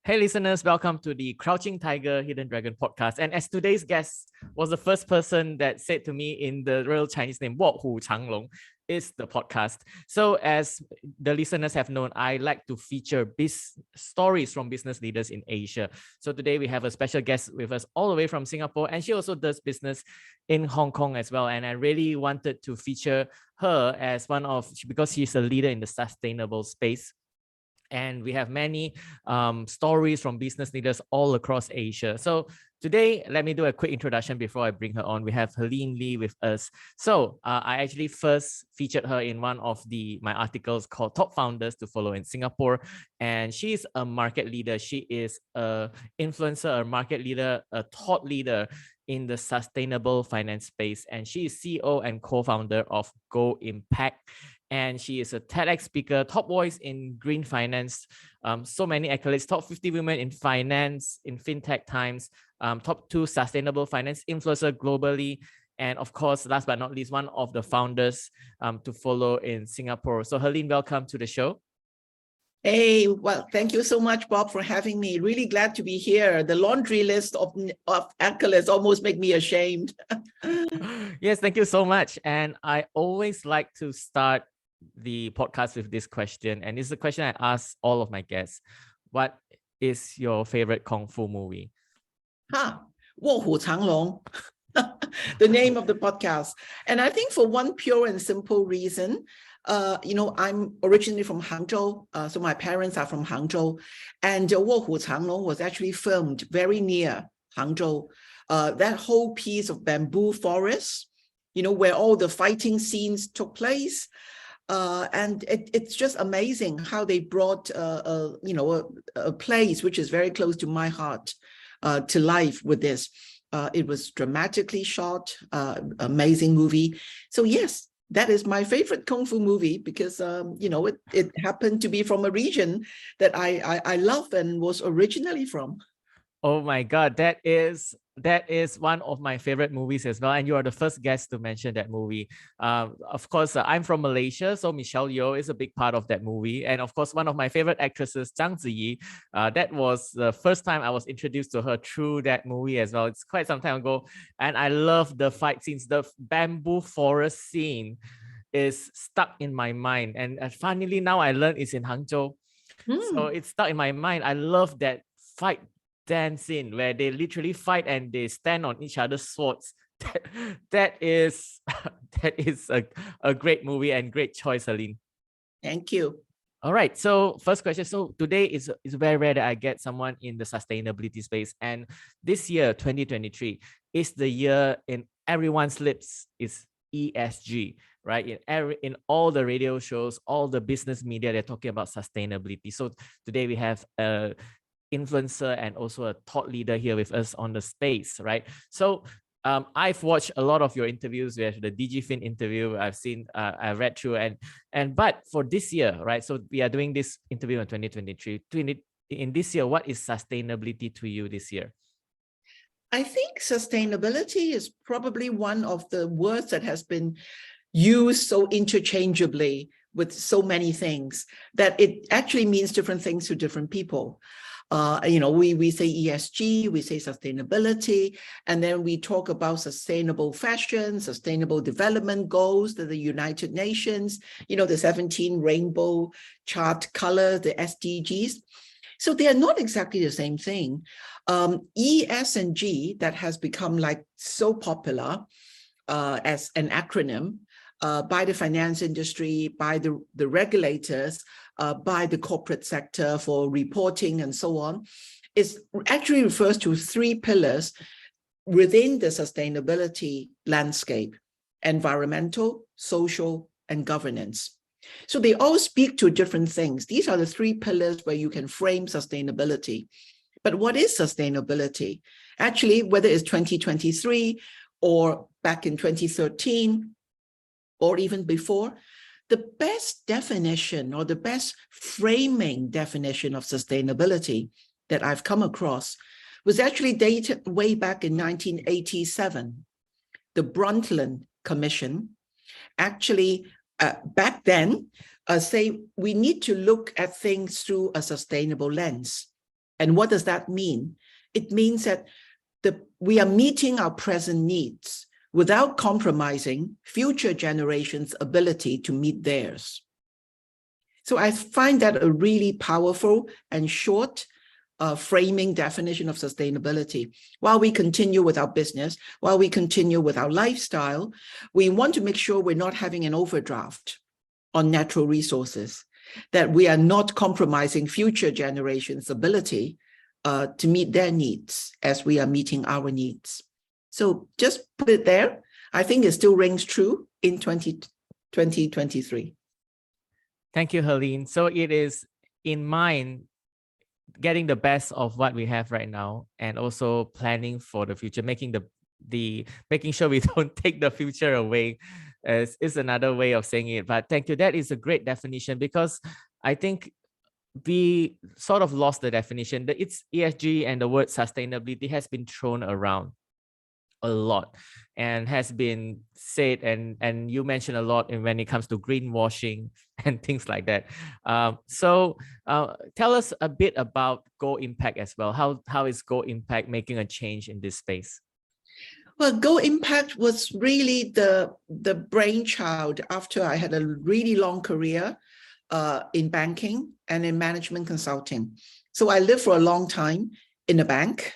Hey listeners, welcome to the Crouching Tiger, Hidden Dragon podcast. And as today's guest was the first person that said to me in the real Chinese name, 卧虎藏龙, is the podcast. So as the listeners have known, I like to feature stories from business leaders in Asia. So today we have a special guest with us all the way from Singapore, and she also does business in Hong Kong as well. And I really wanted to feature her as because she's a leader in the sustainable space. And we have many stories from business leaders all across Asia. So today, let me do a quick introduction before I bring her on. We have Helene Lee with us. So I actually first featured her in one of my articles called Top Founders to Follow in Singapore. And she's a market leader. She is an influencer, a market leader, a thought leader in the sustainable finance space. And she is CEO and co-founder of GoImpact. And she is a TEDx speaker, top voice in green finance, so many accolades, top 50 women in finance, in fintech times, top 2 sustainable finance influencer globally. And of course, last but not least, one of the founders to follow in Singapore. So Helene, welcome to the show. Hey, well, thank you so much, Bob, for having me. Really glad to be here. The laundry list of accolades almost make me ashamed. Yes, thank you so much. And I always like to start the podcast with this question, and it's a question I ask all of my guests. What is your favorite Kung Fu movie? 卧虎藏龙, the name of the podcast. And I think for one pure and simple reason, I'm originally from Hangzhou, so my parents are from Hangzhou, and 卧虎藏龙 was actually filmed very near Hangzhou. That whole piece of bamboo forest, where all the fighting scenes took place. And it's just amazing how they brought a place which is very close to my heart to life with this. It was dramatically shot, amazing movie. So yes, that is my favorite Kung Fu movie because it happened to be from a region that I love and was originally from. Oh my God, that is one of my favorite movies as well. And you are the first guest to mention that movie. Of course, I'm from Malaysia, so Michelle Yeoh is a big part of that movie. And of course, one of my favorite actresses, Zhang Ziyi, that was the first time I was introduced to her through that movie as well. It's quite some time ago. And I love the fight scenes. The bamboo forest scene is stuck in my mind. And finally, now I learned it's in Hangzhou. So it's stuck in my mind. I love that fight dance scene where they literally fight and they stand on each other's swords. That is a great movie and great choice, Helene. Thank you. All right, so first question. So today is very rare that I get someone in the sustainability space, and this year 2023 is the year in everyone's lips is ESG, right? In all the radio shows, all the business media, they're talking about sustainability. So today we have a influencer and also a thought leader here with us on the space, right? So I've watched a lot of your interviews. We have the DigiFin interview. I've read through but for this year, right? So we are doing this interview in 2023. In this year, what is sustainability to you this year? I think sustainability is probably one of the words that has been used so interchangeably with so many things that it actually means different things to different people. We say ESG, we say sustainability, and then we talk about sustainable fashion, sustainable development goals, the United Nations, the 17 rainbow chart color, the SDGs. So they are not exactly the same thing. ESG, that has become like so popular as an acronym by the finance industry, by the regulators, by the corporate sector for reporting and so on, actually refers to 3 pillars within the sustainability landscape: environmental, social, and governance. So they all speak to different things. These are the 3 pillars where you can frame sustainability. But what is sustainability? Actually, whether it's 2023 or back in 2013 or even before, the best definition or the best framing definition of sustainability that I've come across was actually dated way back in 1987. The Brundtland Commission actually back then say we need to look at things through a sustainable lens. And what does that mean? It means that we are meeting our present needs without compromising future generations' ability to meet theirs. So I find that a really powerful and short framing definition of sustainability. While we continue with our business, while we continue with our lifestyle, we want to make sure we're not having an overdraft on natural resources, that we are not compromising future generations' ability to meet their needs as we are meeting our needs. So just put it there. I think it still rings true in 2023. Thank you, Helene. So it is in mind getting the best of what we have right now, and also planning for the future, making sure we don't take the future away is another way of saying it. But thank you. That is a great definition, because I think we sort of lost the definition. It's ESG, and the word sustainability has been thrown around a lot and has been said, and you mentioned a lot when it comes to greenwashing and things like that. So tell us a bit about GoImpact as well. How is GoImpact making a change in this space? Well, GoImpact was really the brainchild after I had a really long career in banking and in management consulting. So I lived for a long time in a bank,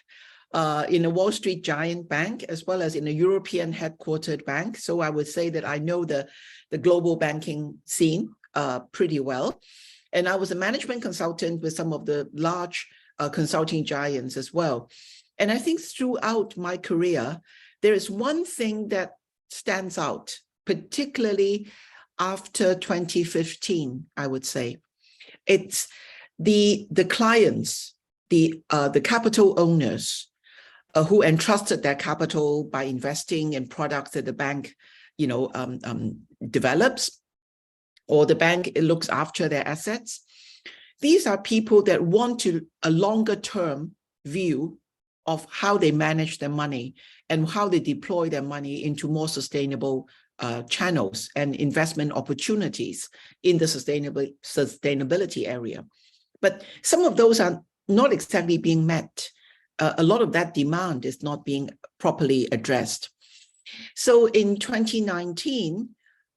in a Wall Street giant bank, as well as in a European headquartered bank. So I would say that I know the global banking scene pretty well. And I was a management consultant with some of the large consulting giants as well. And I think throughout my career, there is one thing that stands out, particularly after 2015, I would say. It's the clients, the capital owners who entrusted their capital by investing in products that the bank, develops, or the bank looks after their assets. These are people that want a longer term view of how they manage their money and how they deploy their money into more sustainable channels and investment opportunities in the sustainability area. But some of those are not exactly being met. A lot of that demand is not being properly addressed. So in 2019,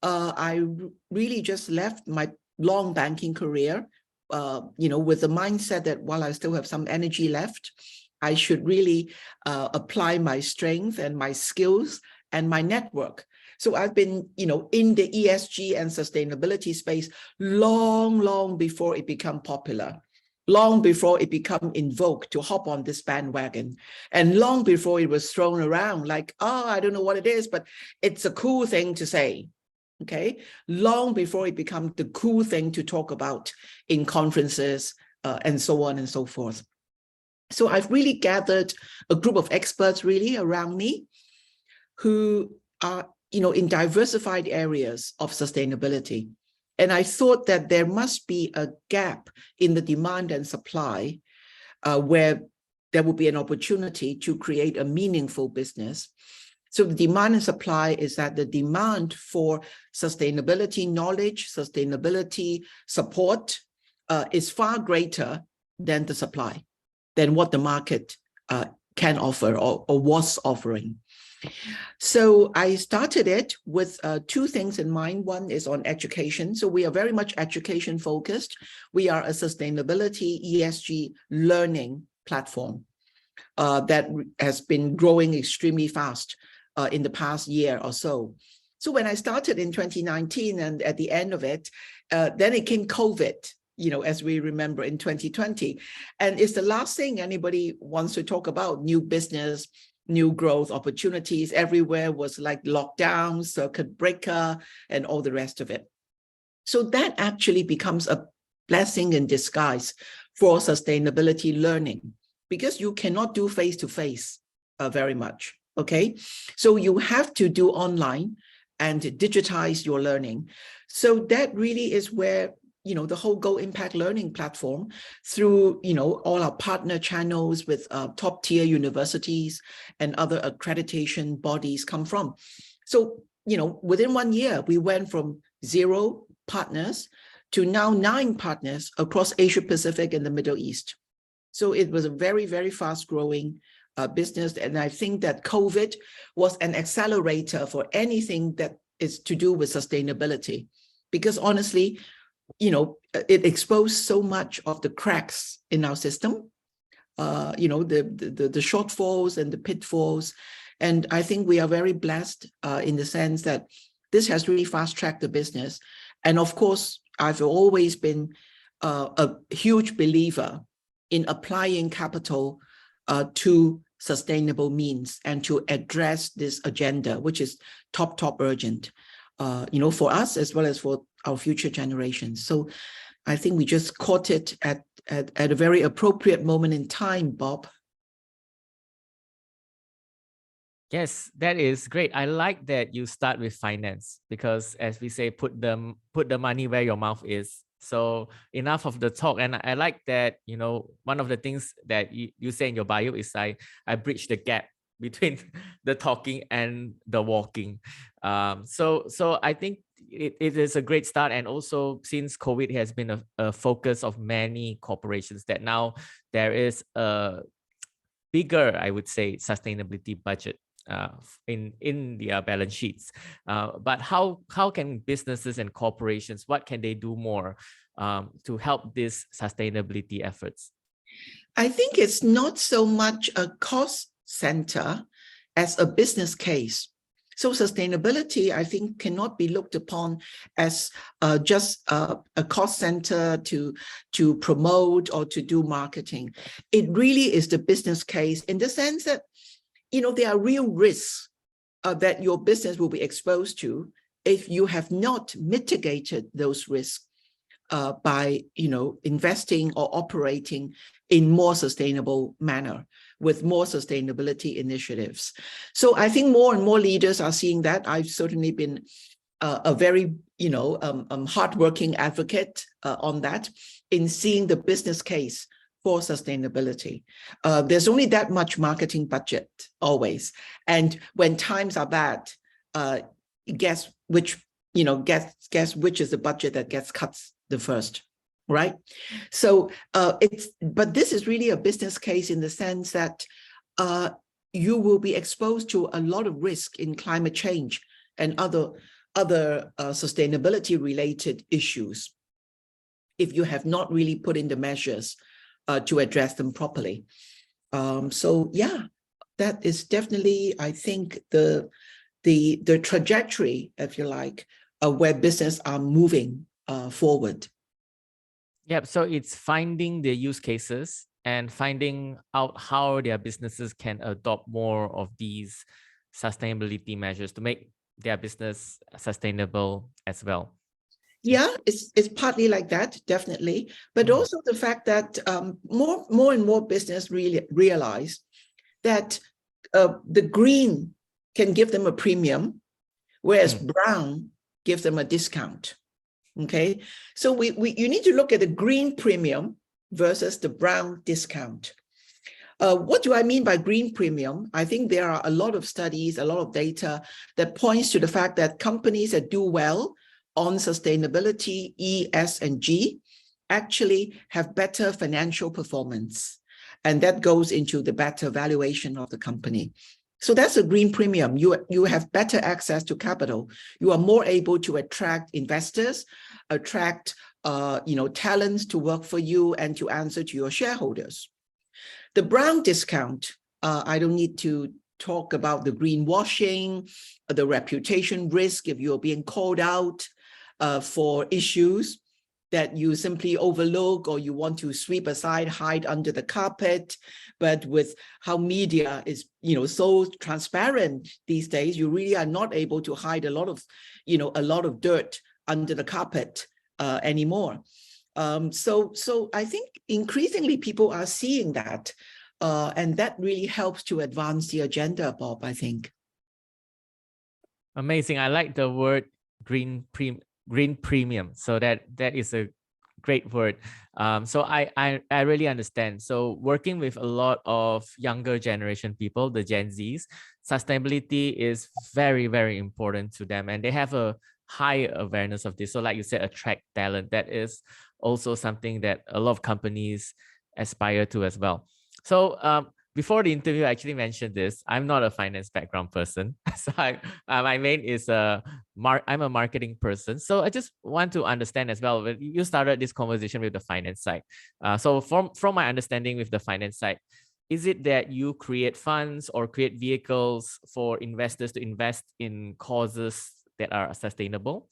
I really just left my long banking career, with the mindset that while I still have some energy left, I should really apply my strength and my skills and my network. So I've been, in the ESG and sustainability space long before it became popular, long before it became in vogue to hop on this bandwagon, and long before it was thrown around like, I don't know what it is, but it's a cool thing to say. Okay, long before it became the cool thing to talk about in conferences and so on and so forth. So I've really gathered a group of experts really around me who are, in diversified areas of sustainability. And I thought that there must be a gap in the demand and supply where there will be an opportunity to create a meaningful business. So the demand and supply is that the demand for sustainability knowledge, sustainability support is far greater than the supply, than what the market can offer or was offering. So I started it with two things in mind. One is on education. So we are very much education focused. We are a sustainability ESG learning platform that has been growing extremely fast in the past year or so. So when I started in 2019 and at the end of it, then it came COVID, as we remember in 2020. And it's the last thing anybody wants to talk about, new business, new growth opportunities. Everywhere was like lockdown, circuit breaker, and all the rest of it. So that actually becomes a blessing in disguise for sustainability learning, because you cannot do face-to-face very much, okay? So you have to do online and digitize your learning. So that really is where the whole GoImpact learning platform, through, all our partner channels with top tier universities and other accreditation bodies come from. So, within 1 year, we went from 0 partners to now 9 partners across Asia Pacific and the Middle East. So it was a very, very fast growing business. And I think that COVID was an accelerator for anything that is to do with sustainability, because honestly, it exposed so much of the cracks in our system, the shortfalls and the pitfalls. And I think we are very blessed in the sense that this has really fast-tracked the business. And of course, I've always been a huge believer in applying capital to sustainable means and to address this agenda, which is top urgent, for us as well as for our future generations. So I think we just caught it at a very appropriate moment in time, Bob. Yes, that is great. I like that you start with finance because, as we say, put the money where your mouth is. So enough of the talk. And I like that, one of the things that you say in your bio is I bridge the gap between the talking and the walking. So I think it is a great start. And also, since COVID has been a focus of many corporations, that now there is a bigger, I would say, sustainability budget in their balance sheets. But how can businesses and corporations, what can they do more to help these sustainability efforts? I think it's not so much a cost center as a business case. So sustainability, I think, cannot be looked upon as just a cost center to promote or to do marketing. It really is the business case in the sense that, there are real risks that your business will be exposed to if you have not mitigated those risks by, investing or operating in more sustainable manner with more sustainability initiatives. So I think more and more leaders are seeing that. I've certainly been a very, hardworking advocate on that in seeing the business case for sustainability. There's only that much marketing budget always. And when times are bad, guess which is the budget that gets cut the first, right? So but this is really a business case in the sense that you will be exposed to a lot of risk in climate change and other sustainability related issues if you have not really put in the measures to address them properly. So yeah, that is definitely, I think, the trajectory, if you like, where business are moving forward. Yep. So it's finding the use cases and finding out how their businesses can adopt more of these sustainability measures to make their business sustainable as well. Yeah, it's partly like that, definitely. But also the fact that more and more business really realize that the green can give them a premium, whereas brown gives them a discount. Okay, so you need to look at the green premium versus the brown discount. What do I mean by green premium? I think there are a lot of studies, a lot of data that points to the fact that companies that do well on sustainability, E, S, and G, actually have better financial performance. And that goes into the better valuation of the company. So that's a green premium. You have better access to capital. You are more able to attract investors, attract talents to work for you and to answer to your shareholders. The brown discount, I don't need to talk about the greenwashing, the reputation risk if you're being called out for issues that you simply overlook or you want to sweep aside, hide under the carpet. But with how media is, so transparent these days, you really are not able to hide a lot of dirt under the carpet anymore. So I think increasingly people are seeing that, and that really helps to advance the agenda, Bob, I think. Amazing. I like the word green premium. So that is a great word. So I really understand. So working with a lot of younger generation people, the Gen Zs, sustainability is very, very important to them, and they have a high awareness of this. So like you said, attract talent. That is also something that a lot of companies aspire to as well. So before the interview, I actually mentioned this. I'm not a finance background person. So my main is I'm a marketing person. So I just want to understand as well. You started this conversation with the finance side. So from my understanding with the finance side, is it that you create funds or create vehicles for investors to invest in causes that are sustainable?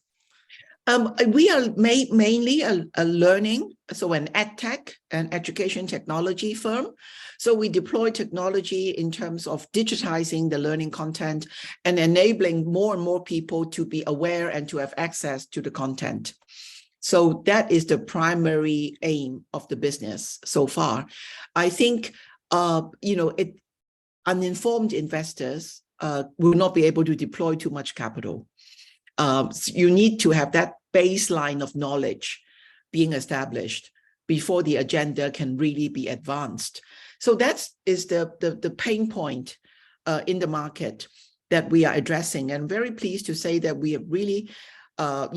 We are mainly a learning, so an edtech, an education technology firm. So we deploy technology in terms of digitizing the learning content and enabling more and more people to be aware and to have access to the content. So that is the primary aim of the business so far. I think, uninformed investors will not be able to deploy too much capital. You need to have that baseline of knowledge being established before the agenda can really be advanced. So that is the pain point in the market that we are addressing. And I'm very pleased to say that we have really gone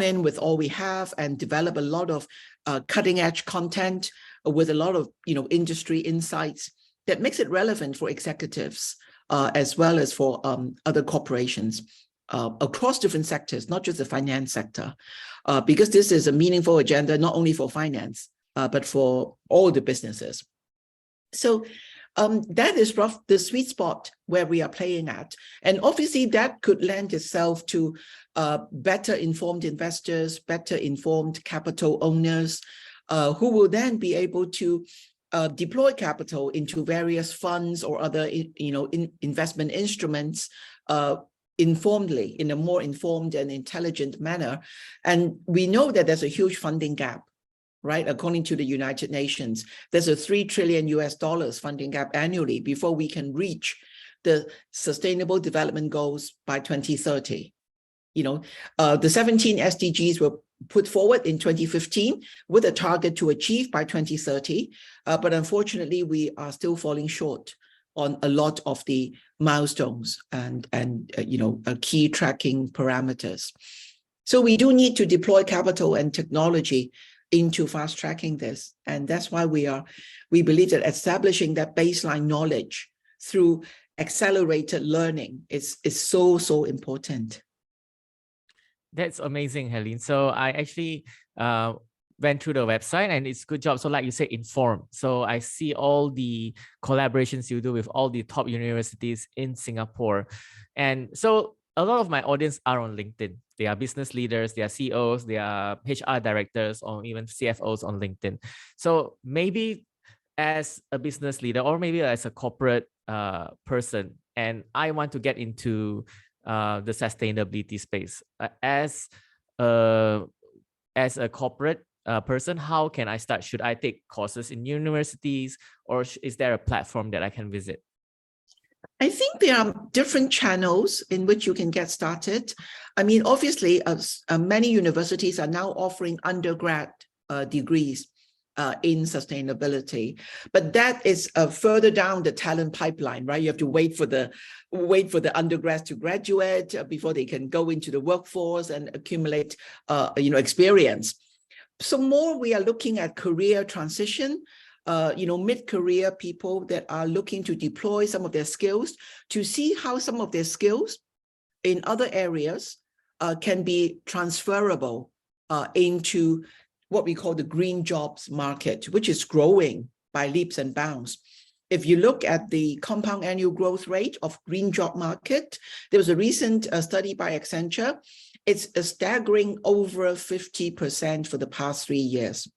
in with all we have and developed a lot of cutting edge content with a lot of industry insights that makes it relevant for executives as well as for other corporations across different sectors, not just the finance sector, because this is a meaningful agenda, not only for finance, but for all the businesses. So that is the sweet spot where we are playing at. And obviously that could lend itself to better informed investors, better informed capital owners, who will then be able to deploy capital into various funds or other investment instruments informedly, in a more informed and intelligent manner. And we know that there's a huge funding gap, right? According to the United Nations, there's a $3 trillion funding gap annually before we can reach the Sustainable Development Goals by 2030. The 17 SDGs were put forward in 2015 with a target to achieve by 2030. But unfortunately, we are still falling short on a lot of the milestones and key tracking parameters. So we do need to deploy capital and technology into fast tracking this. And that's why we believe that establishing that baseline knowledge through accelerated learning is so important. That's amazing, Helene. So I actually went through the website and it's a good job. So like you said, informed. So I see all the collaborations you do with all the top universities in Singapore. And so a lot of my audience are on LinkedIn. They are business leaders, they are CEOs, they are HR directors, or even CFOs on LinkedIn. So maybe as a business leader or maybe as a corporate person, and I want to get into the sustainability space. As a corporate person, how can I start? Should I take courses in universities, or is there a platform that I can visit? I think there are different channels in which you can get started. I mean, obviously, many universities are now offering undergrad degrees in sustainability, but that is further down the talent pipeline, right? You have to wait for the undergrads to graduate before they can go into the workforce and accumulate, experience. So more we are looking at career transition, mid-career people that are looking to deploy some of their skills to see how some of their skills in other areas can be transferable into what we call the green jobs market, which is growing by leaps and bounds. If you look at the compound annual growth rate of green job market, there was a recent study by Accenture. It's a staggering over 50% for the past 3 years.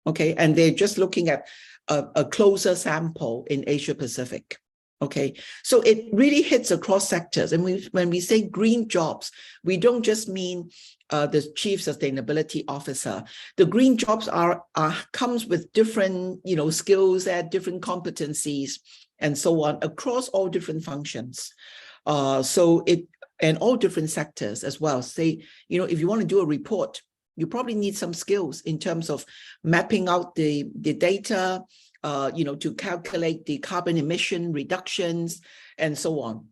Okay, and they're just looking at a closer sample in Asia Pacific. Okay, so it really hits across sectors. And when we say green jobs, we don't just mean the chief sustainability officer. The green jobs comes with different skills at different competencies and so on across all different functions. And all different sectors as well. Say, if you want to do a report, you probably need some skills in terms of mapping out the data, to calculate the carbon emission reductions and so on.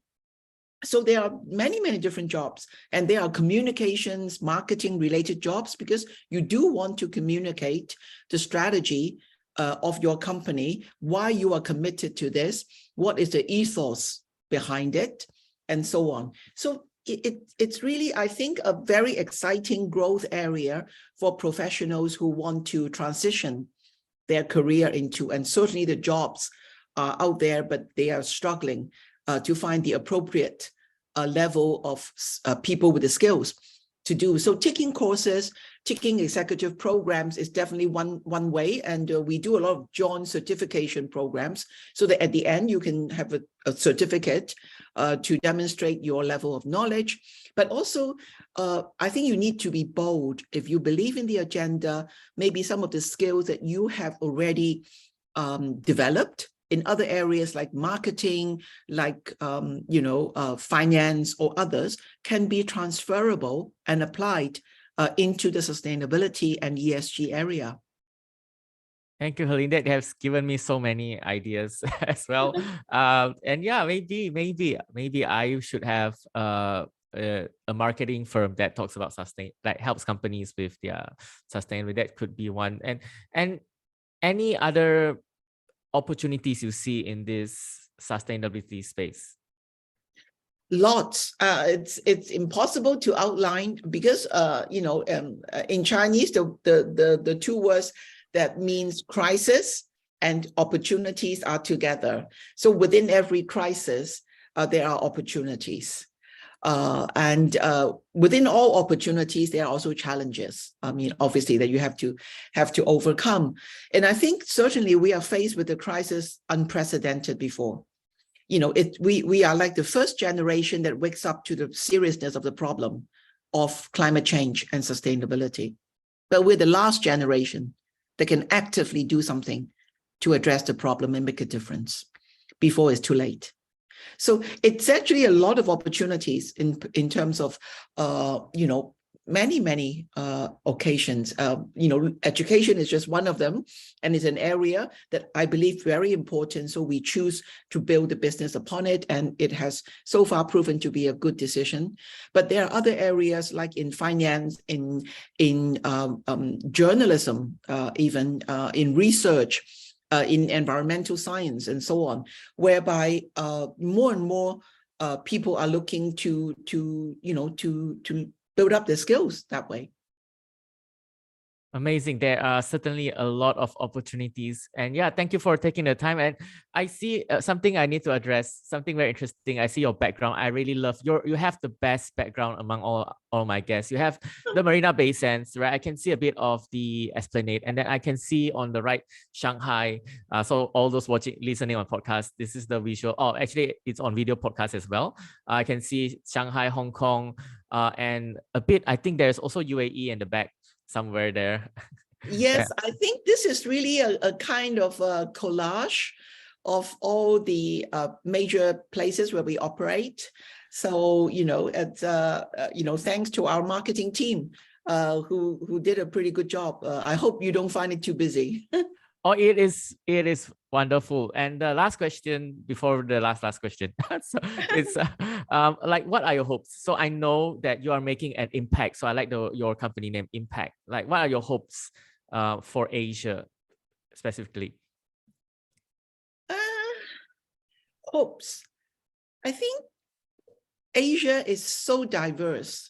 So there are many, many different jobs, and there are communications, marketing related jobs, because you do want to communicate the strategy of your company, why you are committed to this, what is the ethos behind it, and so on. So it's really, I think, a very exciting growth area for professionals who want to transition their career into, and certainly the jobs are out there, but they are struggling to find the appropriate level of people with the skills to do. So taking courses, taking executive programs is definitely one way. And we do a lot of joint certification programs so that at the end you can have a certificate to demonstrate your level of knowledge. But also, I think you need to be bold. If you believe in the agenda, maybe some of the skills that you have already developed in other areas like marketing, like finance or others, can be transferable and applied into the sustainability and ESG area. Thank you, Helene. That has given me so many ideas as well. And yeah, maybe I should have a marketing firm that talks about helps companies with their sustainability. That could be one. And any other opportunities you see in this sustainability space? Lots. It's impossible to outline because in Chinese the two words that means crisis and opportunities are together. So within every crisis, there are opportunities. And within all opportunities, there are also challenges. I mean, obviously, that you have to overcome. And I think certainly we are faced with a crisis unprecedented before. We are like the first generation that wakes up to the seriousness of the problem of climate change and sustainability. But we're the last generation that can actively do something to address the problem and make a difference before it's too late. So it's actually a lot of opportunities in terms of, many occasions. Education is just one of them, and it's an area that I believe very important. So we choose to build a business upon it, and it has so far proven to be a good decision. But there are other areas like in finance, in journalism, even in research, in environmental science, and so on, whereby more and more people are looking to build up their skills that way. Amazing. There are certainly a lot of opportunities. And yeah, thank you for taking the time. And I see something I need to address, something very interesting. I see your background. I really love you have the best background among all my guests. You have the Marina Bay Sands, right? I can see a bit of the Esplanade, and then I can see on the right, Shanghai. So all those listening on podcast, this is the visual. Oh, actually it's on video podcast as well. I can see Shanghai, Hong Kong, and a bit, I think there's also UAE in the back somewhere there. Yes, yeah. I think this is really a kind of a collage of all the major places where we operate. So, it's, thanks to our marketing team who did a pretty good job. I hope you don't find it too busy. Oh, it is wonderful. And the last question before the last question. So it's like, what are your hopes? So I know that you are making an impact. So I like your company name, Impact. Like, what are your hopes for Asia specifically? Hopes. I think Asia is so diverse.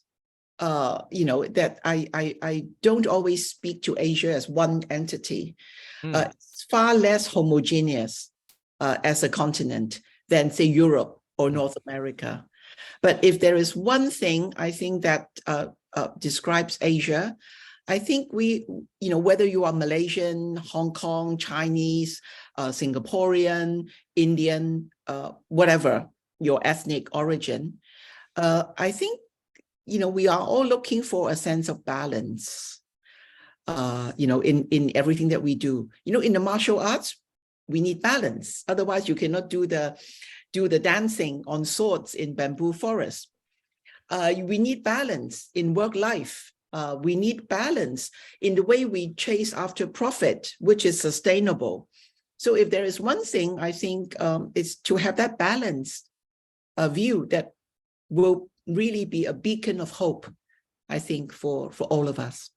That I don't always speak to Asia as one entity. It's far less homogeneous as a continent than, say, Europe or North America. But if there is one thing I think that describes Asia, I think whether you are Malaysian, Hong Kong, Chinese, Singaporean, Indian, whatever your ethnic origin, I think we are all looking for a sense of balance, in everything that we do. In the martial arts, we need balance. Otherwise, you cannot do the dancing on swords in bamboo forest. We need balance in work life. We need balance in the way we chase after profit, which is sustainable. So if there is one thing, I think it's to have that balanced view that will really be a beacon of hope, I think, for all of us.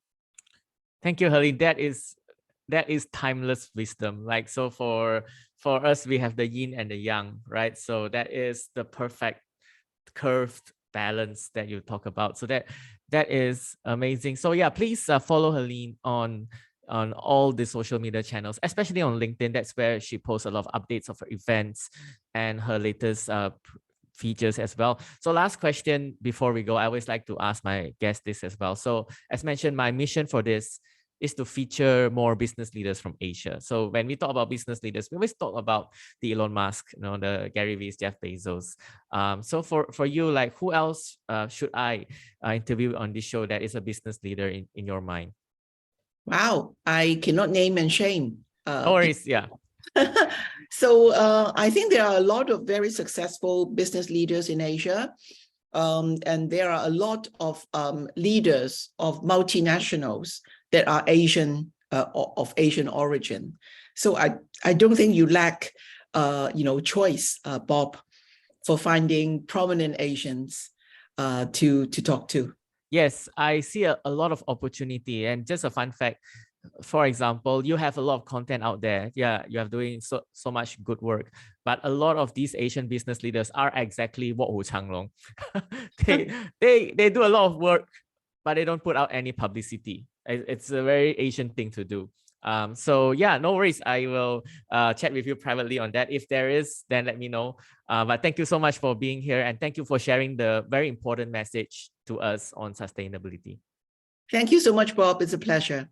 Thank you, Helene. That is timeless wisdom. Like, so for us, we have the yin and the yang, right? So that is the perfect curved balance that you talk about. So that is amazing. So yeah, please follow Helene on all the social media channels, especially on LinkedIn. That's where she posts a lot of updates of her events and her latest features as well. So last question before we go, I always like to ask my guests this as well. So as mentioned, my mission for this is to feature more business leaders from Asia. So when we talk about business leaders, we always talk about the Elon Musk, the Gary V's, Jeff Bezos. So for you, like, who else should I interview on this show that is a business leader in your mind? Wow, I cannot name and shame. No worries, yeah. So I think there are a lot of very successful business leaders in Asia. And there are a lot of leaders of multinationals that are Asian, of Asian origin. So I don't think you lack, choice, Bob, for finding prominent Asians to talk to. Yes, I see a lot of opportunity. And just a fun fact, for example, you have a lot of content out there. Yeah, you are doing so much good work. But a lot of these Asian business leaders are exactly what Wu Changlong. they do a lot of work, but they don't put out any publicity. It's a very Asian thing to do. So yeah, no worries. I will chat with you privately on that. If there is, then let me know. But thank you so much for being here, and thank you for sharing the very important message to us on sustainability. Thank you so much, Bob. It's a pleasure.